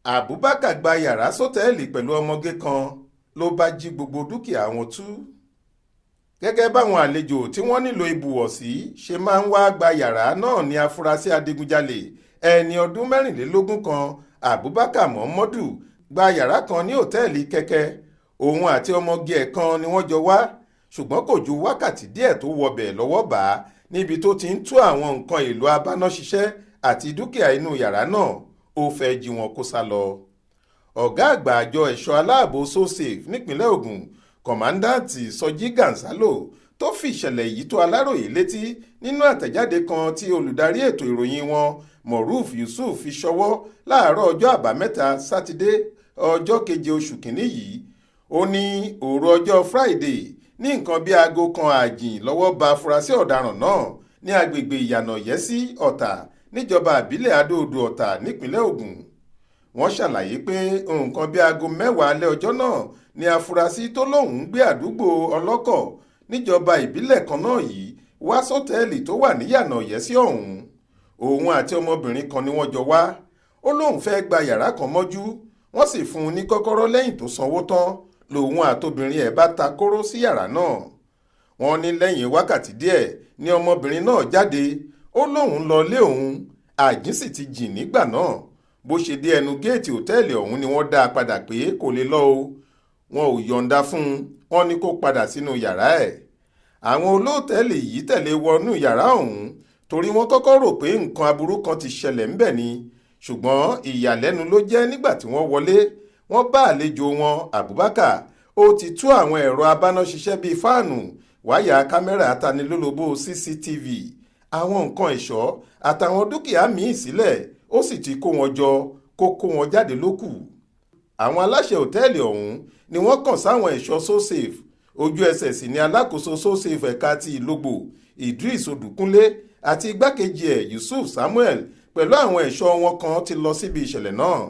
Abubakar gba yàrá sọ́tẹ́ẹ̀lì pẹ̀lú ọmọge kan ló bá jí gbogbo dúkìá wọn tú. Gẹ́gẹ́ báwọn àlejò tí wọ́n nílò ibùwọ̀sí ṣe máa ń wá gba yàrá náà ní afurasí adigunjalè ẹni ọdún 24 kan Abubakar Muhammadu gba yàrá kan ní òtẹ́ẹ̀lì kẹ́kẹ́. Òun àti ọmọge ẹ̀ kan ni wọ́n jọ wá, ṣùgbọ́n kò ju wákàtí díẹ̀ tó wọbẹ̀ lọ́wọ́ bá níbi tó ti ń tú àwọn nǹkan èlò abánáṣiṣẹ́ àti dúkìá inú yàrá náà. Ó fẹ́ jí wọn kó sá lọ. Ọ̀gá àgbà àjọ ẹ̀ṣọ́ aláàbò so-safe nípínlẹ̀ Ògùn, kọ̀mándàǹtì Sọjí Gánsálò, tó fi ìṣẹ̀lẹ̀ yìí tó Aláròyé létí nínú àtẹ̀jáde kan tí olùdarí ètò ìròyìn wọn Moruf Yusuf fi ṣọwọ́ láàárọ̀ ọjọ́ àbámẹ́ta sátidé ọjọ́ 7 oṣù kìíní yìí. Ó ní òru ọjọ́ Friday ní nǹkan bíi aago kan ààjìn lọ́wọ́ bá afurasí ọ̀daràn náà ní agbègbè ìyànà yẹ́sí ọ̀tà níjọba ìbílẹ̀ Adó-Odò Ọ̀tà nípínlẹ̀ Ògùn. Wọ́n ṣàlàyé pé nǹkan bíi aago 10 alẹ́ ọjọ́ náà ni afurasí tó lóun ń gbé àdúgbò ọlọ́kọ̀ níjọba ìbílẹ̀ kan náà yìí wá sọ́tẹ́ẹ̀lì tó wà níyànà yẹ́sí ọ̀hún. Òun àti ọmọbìnrin kan ni wọ́n jọ wá. Ó lóun fẹ́ gba yàrá kan mọ́jú, wọ́n sì fún un ní kọ́kọ́rọ́ lẹ́yìn tó sanwó tán. Lòun àtobìnrin ẹ̀ bá ta kóró sí yàrá náà. Wọ́n ní lẹ́yìn wákàtí díẹ̀ ni ọmọbìnrin náà jáde. Ó lóun lọ lé òun, àjín sì ti jìn nígbà náà. Bó ṣe dé ẹnu géètì òtẹ́ẹ̀lì ọ̀hún ni wọ́n dá a padà pé kò lè lọ o. Wọn ò yọ̀ǹda fún un, wọ́n ní kó padà sínú yàrá ẹ̀. Àwọn olóòtẹ́ẹ̀lì yìí tẹ̀lé wọnú yàrá ọ̀hún torí wọ́n kọ́kọ́ rò pé nǹkan aburú kan ti ṣẹlẹ̀ ńbẹ̀ ni. Ṣùgbọ́n ìyàlẹ́nu ló jẹ́ nígbà tí wọ́n wọlé. Wọ́n bá àlejò wọn Abubakar. Ó ti tú àwọn ẹ̀rọ abánáṣiṣẹ́ bíi fáànù, wáyà kámẹ́rà atanilólobó CCTV, àwọn nǹkan ẹ̀ṣọ́ àtàwọn dúkìá míì sílẹ̀. Ó sì ti kó wọn jọ kó wọn jáde lókù. Àwọn aláṣẹ òtẹ́ẹ̀lì ọ̀hún ni wọ́n kàn sáwọn ẹ̀ṣọ́ so-safe. Ojú ẹsẹ̀ sì ni alákòóso so-safe ẹ̀ka ti Ìlógbò Idris Odùkúnlé àti igbákejì ẹ̀ Yusuf Samuel pẹ̀lú àwọn ẹ̀ṣọ́ wọn kan ti lọ síbi ìṣẹ̀lẹ̀ náà.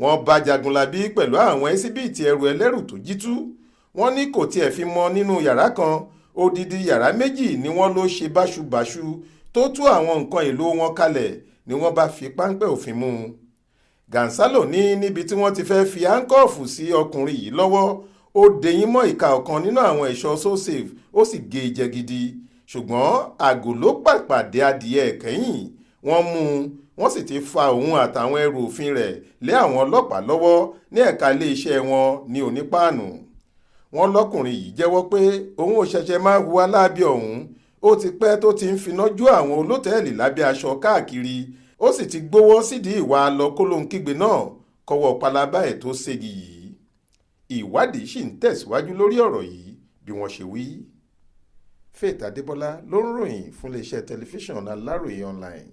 Wọ́n bá Jagunlabi pẹ̀lú àwọn ẹsíbíìtì ẹrù ẹlẹ́rù tó jí tú. Wọ́n ní kò tiẹ̀ fi mọ́ nínú yàrá kan, odidi yàrá méjì ni wọ́n ló ṣe báṣubàṣu tó tú àwọn nǹkan èlò wọn kalẹ̀ ni wọ́n bá fi páńpẹ́ òfin mú un. Gánsálò ní níbi tí wọ́n ti fẹ́ fi áńkọ́ọ̀fù sí ọkùnrin yìí lọ́wọ́, ó dẹ̀yìn mọ́ ìka ọ̀kan nínú àwọn ẹ̀ṣọ́ so-safe, ó sì gé e jẹ gidi. Ṣùgbọ́n àgò ló pàpàdé adìẹ kẹ́yìn. Wọ́n mú un, wọ́n sì ti fa òun àtàwọn ẹrù òfin rẹ̀ lé àwọn ọlọ́pàá lọ́wọ́ ní ẹ̀ka iléeṣẹ́ wọn ní Onípáànù. Wọ́n lọ́kùnrin yìí jẹ́wọ́ pé òun ò ṣẹ̀ṣẹ̀ máa hùwà láabi ọ̀hún. Ó ti pẹ́ tó ti ń finá jó àwọn olótẹ́ẹ̀lì lábẹ́ aṣọ káàkiri. Ó sì ti gbówó sídìí ìwà lọ kólóńkígbe náà kọ́wọ́ pálábá ẹ̀ tó ségi yìí. Ìwádìí sì ń tẹ̀síwájú lórí ọ̀rọ̀ yìí bí wọ́n ṣe wí. Faith Adébọ́lá ló ń ròyìn fún iléeṣẹ́ tẹlifíṣàn Aláròyé online.